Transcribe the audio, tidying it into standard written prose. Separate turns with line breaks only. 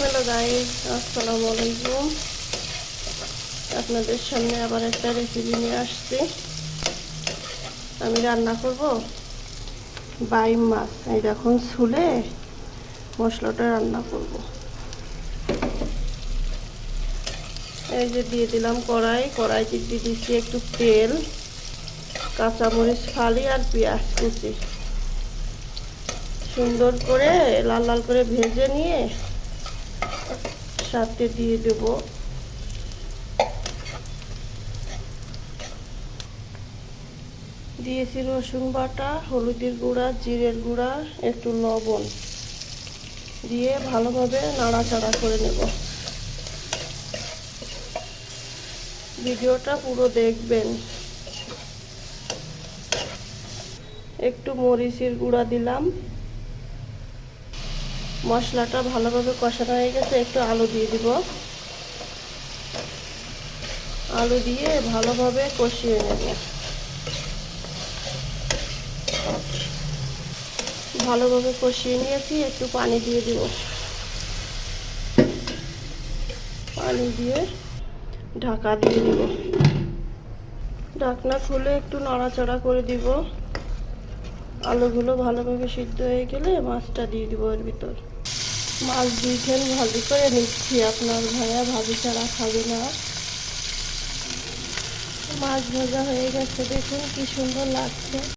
Hello guys, আসসালামু আলাইকুম। আপনাদের সামনে আবার একটা রেসিপি নিয়ে আসছি। আমি রান্না করব বাইম মাছ। এই দেখুন, ছুলে মশলাটা রান্না করব। এই যে দিয়ে দিলাম কড়াইতে দিয়ে দিচ্ছি একটু তেল, কাঁচামরিচ ফালি আর পেঁয়াজ কুচি। সুন্দর করে লাল লাল করে ভেজে নিয়ে সাথে দিয়ে দেবো দিয়েছি রসুন বাটা, হলুদের গুঁড়া, জিরের গুঁড়া, একটু লবণ দিয়ে ভালোভাবে নাড়াচাড়া করে নেব। ভিডিওটা পুরো দেখবেন। একটু মরিচের গুঁড়া দিলাম। মশলাটা ভালোভাবে কষানো হয়ে গেছে, একটু আলু দিয়ে দিব। আলু দিয়ে ভালোভাবে কষিয়ে নেব। ভালোভাবে কষিয়ে নিয়েছি, একটু পানি দিয়ে দিব। পানি দিয়ে ঢাকা দিয়ে দিব। ঢাকনা খুলে একটু নাড়াচাড়া করে দিব। আলুগুলো ভালোভাবে সিদ্ধ হয়ে গেলে মাছটা দিয়ে দিব এর ভিতর। মাছ দুইখান ভাজি করে নিচ্ছি। আপনার ভাইয়া ভাজি ছাড়া খাবে না। মাছ ভাজা হয়ে গেছে, দেখুন কি সুন্দর লাগছে।